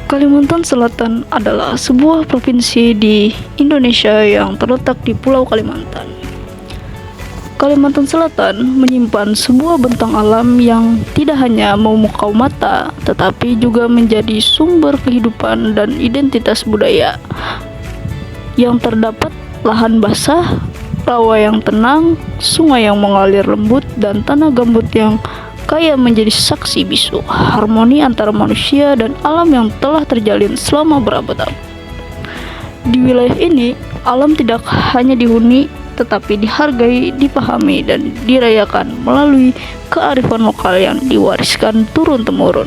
Kalimantan Selatan adalah sebuah provinsi di Indonesia yang terletak di Pulau Kalimantan. Kalimantan Selatan menyimpan sebuah bentang alam yang tidak hanya memukau mata, tetapi juga menjadi sumber kehidupan dan identitas budaya. Yang terdapat lahan basah, rawa yang tenang, sungai yang mengalir lembut, dan tanah gambut yang kaya menjadi saksi bisu harmoni antara manusia dan alam yang telah terjalin selama berabad-abad. Di wilayah ini, alam tidak hanya dihuni, tetapi dihargai, dipahami, dan dirayakan melalui kearifan lokal yang diwariskan turun-temurun.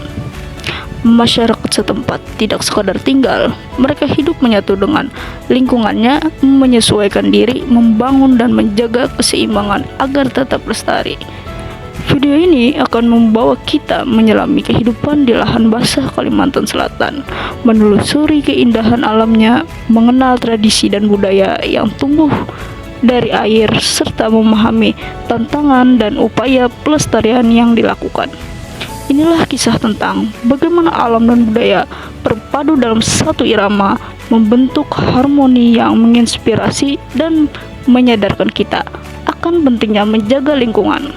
Masyarakat setempat tidak sekadar tinggal, mereka hidup menyatu dengan lingkungannya, menyesuaikan diri, membangun dan menjaga keseimbangan agar tetap lestari. Video ini akan membawa kita menyelami kehidupan di lahan basah Kalimantan Selatan, menelusuri keindahan alamnya, mengenal tradisi dan budaya yang tumbuh dari air, serta memahami tantangan dan upaya pelestarian yang dilakukan. Inilah kisah tentang bagaimana alam dan budaya berpadu dalam satu irama, membentuk harmoni yang menginspirasi dan menyadarkan kita akan pentingnya menjaga lingkungan.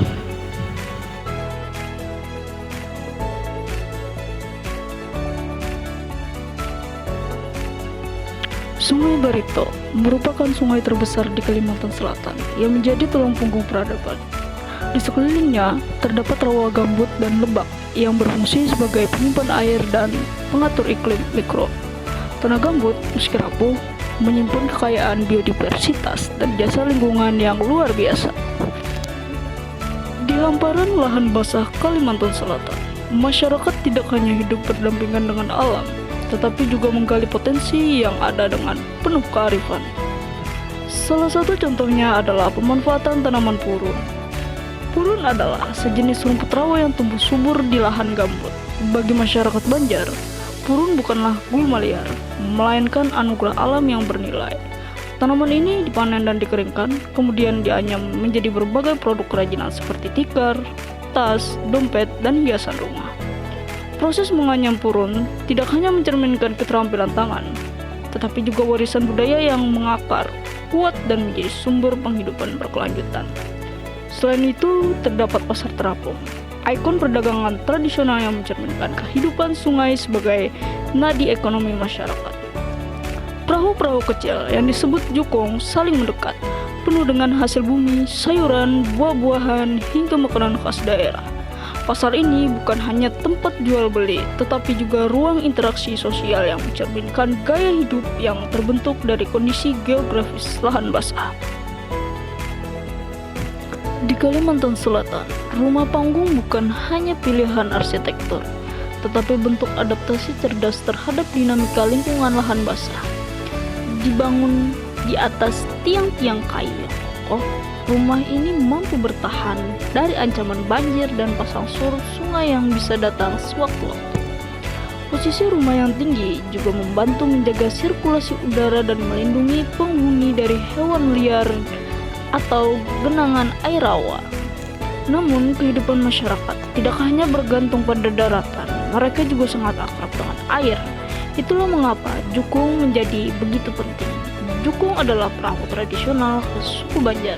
Sungai Barito merupakan sungai terbesar di Kalimantan Selatan yang menjadi tulang punggung peradaban. Di sekelilingnya terdapat rawa gambut dan lebak yang berfungsi sebagai penyimpan air dan pengatur iklim mikro. Tanah gambut, meski rapuh, menyimpan kekayaan biodiversitas dan jasa lingkungan yang luar biasa. Di hamparan lahan basah Kalimantan Selatan, masyarakat tidak hanya hidup berdampingan dengan alam, tetapi juga menggali potensi yang ada dengan penuh kearifan. Salah satu contohnya adalah pemanfaatan tanaman purun. Purun adalah sejenis rumput rawa yang tumbuh subur di lahan gambut. Bagi masyarakat Banjar, purun bukanlah gulma liar, melainkan anugerah alam yang bernilai. Tanaman ini dipanen dan dikeringkan, kemudian dianyam menjadi berbagai produk kerajinan seperti tikar, tas, dompet, dan hiasan rumah. Proses menganyam purun tidak hanya mencerminkan keterampilan tangan, tetapi juga warisan budaya yang mengakar, kuat, dan menjadi sumber penghidupan berkelanjutan. Selain itu, terdapat pasar terapung, ikon perdagangan tradisional yang mencerminkan kehidupan sungai sebagai nadi ekonomi masyarakat. Perahu-perahu kecil yang disebut jukung saling mendekat, penuh dengan hasil bumi, sayuran, buah-buahan, hingga makanan khas daerah. Pasar ini bukan hanya tempat jual beli, tetapi juga ruang interaksi sosial yang mencerminkan gaya hidup yang terbentuk dari kondisi geografis lahan basah. Di Kalimantan Selatan, rumah panggung bukan hanya pilihan arsitektur, tetapi bentuk adaptasi cerdas terhadap dinamika lingkungan lahan basah. Dibangun di atas tiang-tiang kayu yang kokoh, rumah ini mampu bertahan dari ancaman banjir dan pasang surut sungai yang bisa datang sewaktu-waktu. Posisi rumah yang tinggi juga membantu menjaga sirkulasi udara dan melindungi penghuni dari hewan liar atau genangan air rawa. Namun, kehidupan masyarakat tidak hanya bergantung pada daratan, mereka juga sangat akrab dengan air. Itulah mengapa jukung menjadi begitu penting. Jukung adalah perahu tradisional khas suku Banjar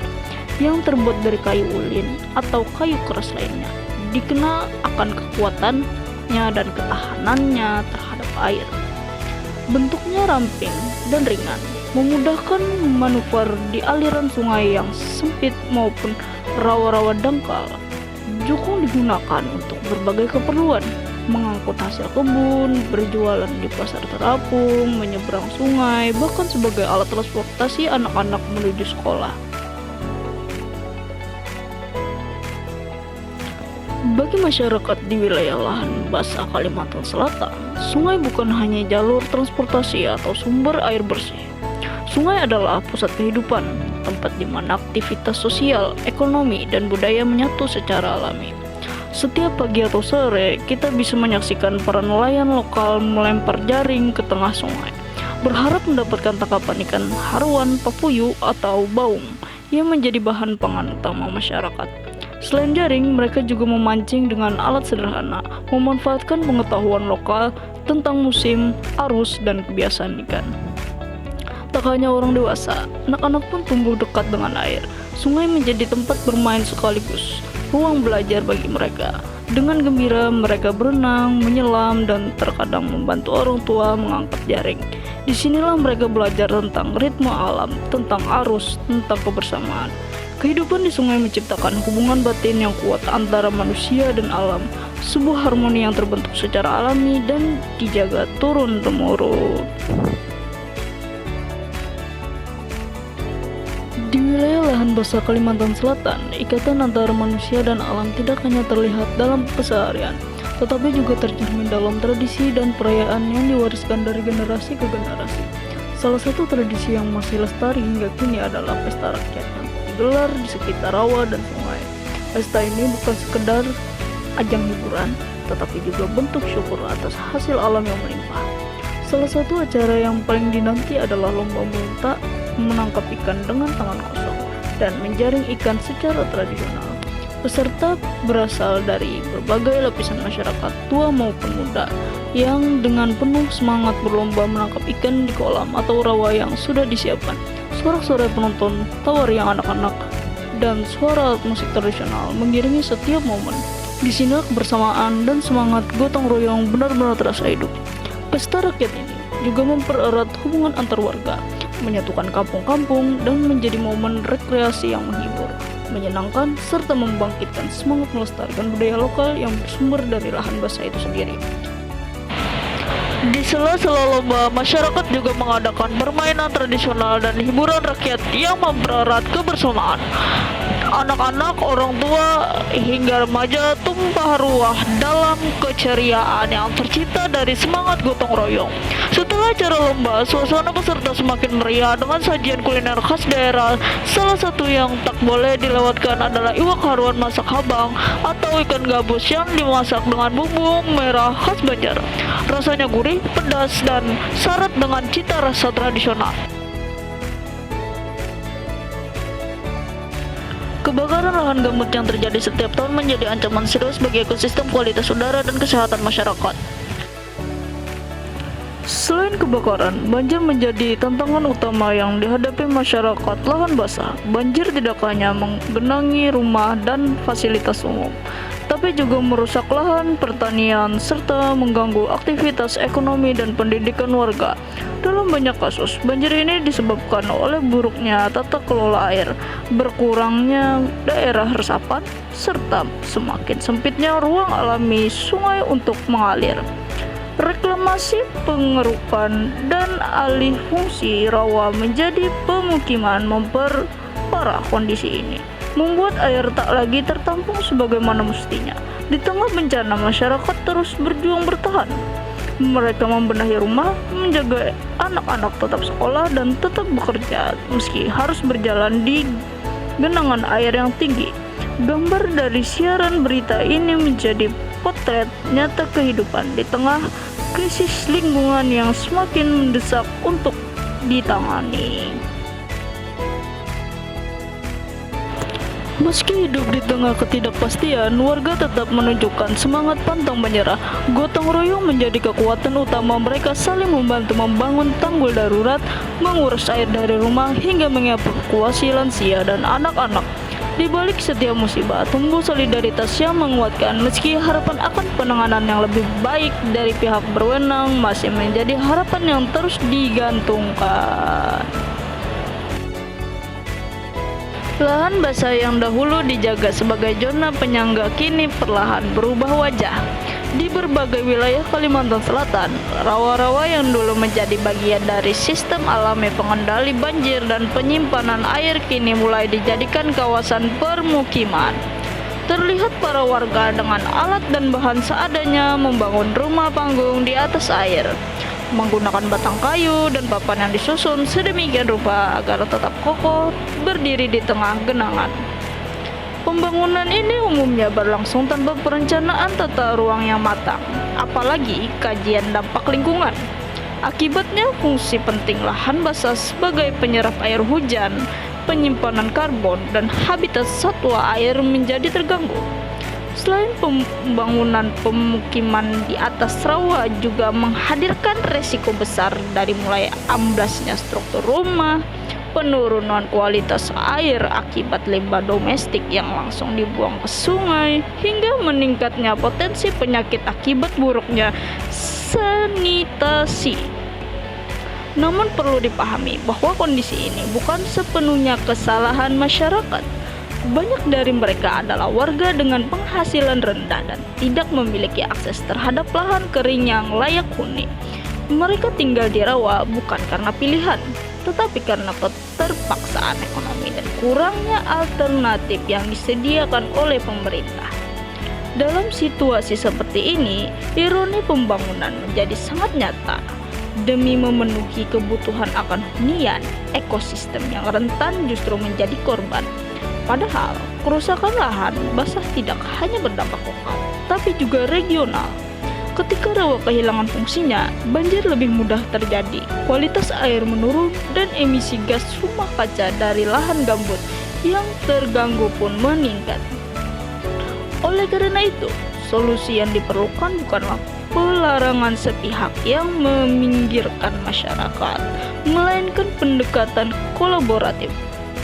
yang terbuat dari kayu ulin atau kayu keras lainnya. Dikenal akan kekuatannya dan ketahanannya terhadap air. Bentuknya ramping dan ringan, memudahkan manuver di aliran sungai yang sempit maupun rawa-rawa dangkal. Jukung digunakan untuk berbagai keperluan, mengangkut hasil kebun, berjualan di pasar terapung, menyeberang sungai, bahkan sebagai alat transportasi anak-anak menuju sekolah. Bagi masyarakat di wilayah lahan basah Kalimantan Selatan, sungai bukan hanya jalur transportasi atau sumber air bersih. Sungai adalah pusat kehidupan, tempat di mana aktivitas sosial, ekonomi, dan budaya menyatu secara alami. Setiap pagi atau sore, kita bisa menyaksikan para nelayan lokal melempar jaring ke tengah sungai, berharap mendapatkan tangkapan ikan haruan, papuyu, atau baung yang menjadi bahan pangan utama masyarakat. Selain jaring, mereka juga memancing dengan alat sederhana, memanfaatkan pengetahuan lokal, tentang musim, arus, dan kebiasaan ikan. Tak hanya orang dewasa, anak-anak pun tumbuh dekat dengan air. Sungai menjadi tempat bermain sekaligus ruang belajar bagi mereka. Dengan gembira mereka berenang, menyelam, dan terkadang membantu orang tua mengangkat jaring. Disinilah mereka belajar tentang ritme alam, tentang arus, tentang kebersamaan. Kehidupan di sungai menciptakan hubungan batin yang kuat antara manusia dan alam, sebuah harmoni yang terbentuk secara alami dan dijaga turun-temurun. Di wilayah lahan basah Kalimantan Selatan, ikatan antara manusia dan alam tidak hanya terlihat dalam keseharian, tetapi juga tercermin dalam tradisi dan perayaan yang diwariskan dari generasi ke generasi. Salah satu tradisi yang masih lestari hingga kini adalah pesta rakyat yang digelar di sekitar rawa dan sungai. Pesta ini bukan sekedar ajang hiburan, tetapi juga bentuk syukur atas hasil alam yang melimpah. Salah satu acara yang paling dinanti adalah lomba multa menangkap ikan dengan tangan kosong dan menjaring ikan secara tradisional. Peserta berasal dari berbagai lapisan masyarakat, tua maupun muda, yang dengan penuh semangat berlomba menangkap ikan di kolam atau rawa yang sudah disiapkan. Sorak-sorai penonton, tawa riang anak-anak, dan suara musik tradisional mengiringi setiap momen. Di sini kebersamaan dan semangat gotong royong benar-benar terasa hidup. Pesta rakyat ini juga mempererat hubungan antar warga, menyatukan kampung-kampung, dan menjadi momen rekreasi yang menghibur, menyenangkan, serta membangkitkan semangat melestarikan budaya lokal yang bersumber dari lahan basah itu sendiri. Di sela-sela lomba, masyarakat juga mengadakan permainan tradisional dan hiburan rakyat yang mempererat kebersamaan. Anak-anak, orang tua, hingga remaja tumpah ruah dalam keceriaan yang tercipta dari semangat gotong royong. Setelah acara lomba, suasana peserta semakin meriah dengan sajian kuliner khas daerah. Salah satu yang tak boleh dilewatkan adalah iwak haruan masak habang atau ikan gabus yang dimasak dengan bumbu merah khas Banjar. Rasanya gurih, pedas, dan syarat dengan cita rasa tradisional. Kebakaran lahan gambut yang terjadi setiap tahun menjadi ancaman serius bagi ekosistem, kualitas udara, dan kesehatan masyarakat. Selain kebakaran, banjir menjadi tantangan utama yang dihadapi masyarakat lahan basah. Banjir tidak hanya menggenangi rumah dan fasilitas umum, tapi juga merusak lahan pertanian serta mengganggu aktivitas ekonomi dan pendidikan warga. Dalam banyak kasus, banjir ini disebabkan oleh buruknya tata kelola air, berkurangnya daerah resapan, serta semakin sempitnya ruang alami sungai untuk mengalir. Reklamasi, pengerukan, dan alih fungsi rawa menjadi pemukiman memperparah kondisi ini, membuat air tak lagi tertampung sebagaimana mestinya. Di tengah bencana, masyarakat terus berjuang bertahan. Mereka membenahi rumah, menjaga anak-anak tetap sekolah, dan tetap bekerja meski harus berjalan di genangan air yang tinggi. Gambar dari siaran berita ini menjadi potret nyata kehidupan di tengah krisis lingkungan yang semakin mendesak untuk ditangani. Meski hidup di tengah ketidakpastian, warga tetap menunjukkan semangat pantang menyerah. Gotong royong menjadi kekuatan utama mereka, saling membantu membangun tanggul darurat, mengurus air dari rumah, hingga mengevakuasi lansia dan anak-anak. Di balik setiap musibah, tumbuh solidaritas yang menguatkan. Meski harapan akan penanganan yang lebih baik dari pihak berwenang masih menjadi harapan yang terus digantungkan. Lahan basah yang dahulu dijaga sebagai zona penyangga kini perlahan berubah wajah. Di berbagai wilayah Kalimantan Selatan, rawa-rawa yang dulu menjadi bagian dari sistem alami pengendali banjir dan penyimpanan air kini mulai dijadikan kawasan permukiman. Terlihat para warga dengan alat dan bahan seadanya membangun rumah panggung di atas air, menggunakan batang kayu dan papan yang disusun sedemikian rupa agar tetap kokoh berdiri di tengah genangan. Pembangunan ini umumnya berlangsung tanpa perencanaan tata ruang yang matang, apalagi kajian dampak lingkungan. Akibatnya, fungsi penting lahan basah sebagai penyerap air hujan, penyimpanan karbon, dan habitat satwa air menjadi terganggu. Selain pembangunan pemukiman di atas rawa juga menghadirkan resiko besar dari mulai amblasnya struktur rumah, penurunan kualitas air akibat limbah domestik yang langsung dibuang ke sungai, hingga meningkatnya potensi penyakit akibat buruknya sanitasi. Namun perlu dipahami bahwa kondisi ini bukan sepenuhnya kesalahan masyarakat. Banyak dari mereka adalah warga dengan penghasilan rendah dan tidak memiliki akses terhadap lahan kering yang layak huni. Mereka tinggal di rawa bukan karena pilihan, tetapi karena keterpaksaan ekonomi dan kurangnya alternatif yang disediakan oleh pemerintah. Dalam situasi seperti ini, ironi pembangunan menjadi sangat nyata. Demi memenuhi kebutuhan akan hunian, ekosistem yang rentan justru menjadi korban. Padahal, kerusakan lahan basah tidak hanya berdampak lokal, tapi juga regional. Ketika rawa kehilangan fungsinya, banjir lebih mudah terjadi, kualitas air menurun, dan emisi gas rumah kaca dari lahan gambut yang terganggu pun meningkat. Oleh karena itu, solusi yang diperlukan bukanlah pelarangan sepihak yang meminggirkan masyarakat, melainkan pendekatan kolaboratif.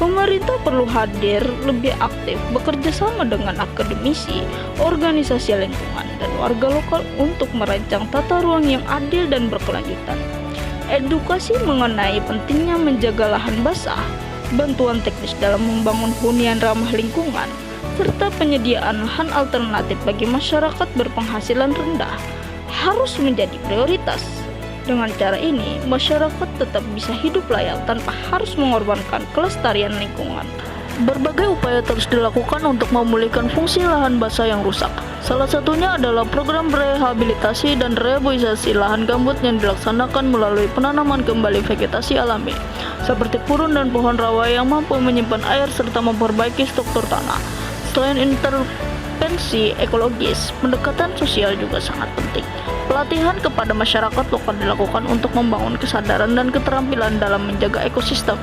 Pemerintah perlu hadir lebih aktif, bekerja sama dengan akademisi, organisasi lingkungan, dan warga lokal untuk merancang tata ruang yang adil dan berkelanjutan. Edukasi mengenai pentingnya menjaga lahan basah, bantuan teknis dalam membangun hunian ramah lingkungan, serta penyediaan lahan alternatif bagi masyarakat berpenghasilan rendah harus menjadi prioritas. Dengan cara ini, masyarakat tetap bisa hidup layak tanpa harus mengorbankan kelestarian lingkungan. Berbagai upaya terus dilakukan untuk memulihkan fungsi lahan basah yang rusak. Salah satunya adalah program rehabilitasi dan reboisasi lahan gambut yang dilaksanakan melalui penanaman kembali vegetasi alami, seperti purun dan pohon rawa yang mampu menyimpan air serta memperbaiki struktur tanah. Selain intervensi ekologis, pendekatan sosial juga sangat penting. Pelatihan kepada masyarakat lokal dilakukan untuk membangun kesadaran dan keterampilan dalam menjaga ekosistem,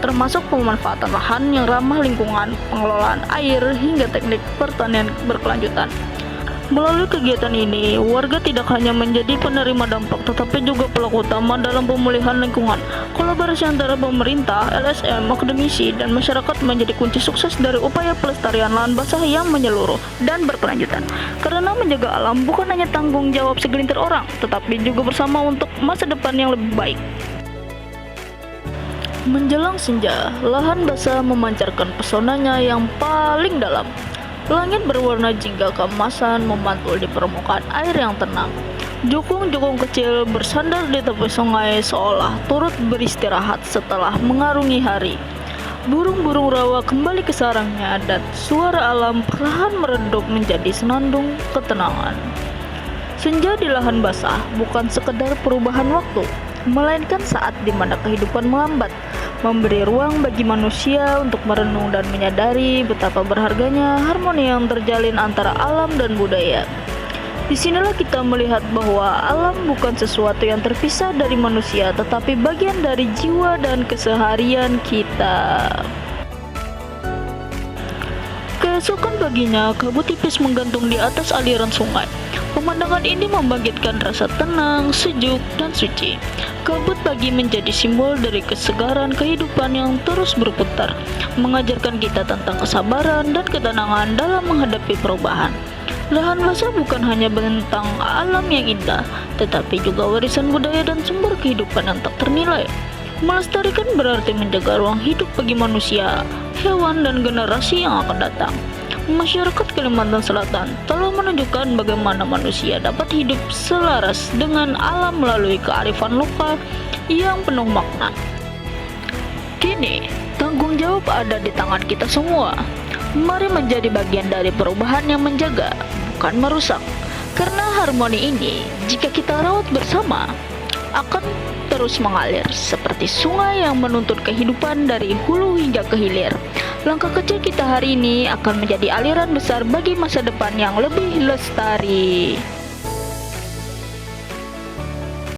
termasuk pemanfaatan lahan yang ramah lingkungan, pengelolaan air, hingga teknik pertanian berkelanjutan. Melalui kegiatan ini, warga tidak hanya menjadi penerima dampak, tetapi juga pelaku utama dalam pemulihan lingkungan. Kolaborasi antara pemerintah, LSM, akademisi, dan masyarakat menjadi kunci sukses dari upaya pelestarian lahan basah yang menyeluruh dan berkelanjutan. Karena menjaga alam bukan hanya tanggung jawab segelintir orang, tetapi juga bersama untuk masa depan yang lebih baik. Menjelang senja, lahan basah memancarkan pesonanya yang paling dalam. Langit berwarna jingga keemasan memantul di permukaan air yang tenang. Jukung-jukung kecil bersandar di tepi sungai seolah turut beristirahat setelah mengarungi hari. Burung-burung rawa kembali ke sarangnya dan suara alam perlahan meredup menjadi senandung ketenangan. Senja di lahan basah bukan sekedar perubahan waktu, melainkan saat di mana kehidupan melambat, memberi ruang bagi manusia untuk merenung dan menyadari betapa berharganya harmoni yang terjalin antara alam dan budaya. Disinilah kita melihat bahwa alam bukan sesuatu yang terpisah dari manusia, tetapi bagian dari jiwa dan keseharian kita. Keesokan paginya, kabut tipis menggantung di atas aliran sungai. Pemandangan ini membangkitkan rasa tenang, sejuk, dan suci. Kabut pagi menjadi simbol dari kesegaran kehidupan yang terus berputar, mengajarkan kita tentang kesabaran dan ketenangan dalam menghadapi perubahan. Lahan basah bukan hanya bentang alam yang indah, tetapi juga warisan budaya dan sumber kehidupan yang tak ternilai. Melestarikan berarti menjaga ruang hidup bagi manusia, hewan, dan generasi yang akan datang. Masyarakat Kalimantan Selatan telah menunjukkan bagaimana manusia dapat hidup selaras dengan alam melalui kearifan lokal yang penuh makna. Kini, tanggung jawab ada di tangan kita semua. Mari menjadi bagian dari perubahan yang menjaga, bukan merusak. Karena harmoni ini, jika kita rawat bersama, akan terus mengalir seperti sungai yang menuntun kehidupan dari hulu hingga ke hilir. Langkah kecil kita hari ini akan menjadi aliran besar bagi masa depan yang lebih lestari.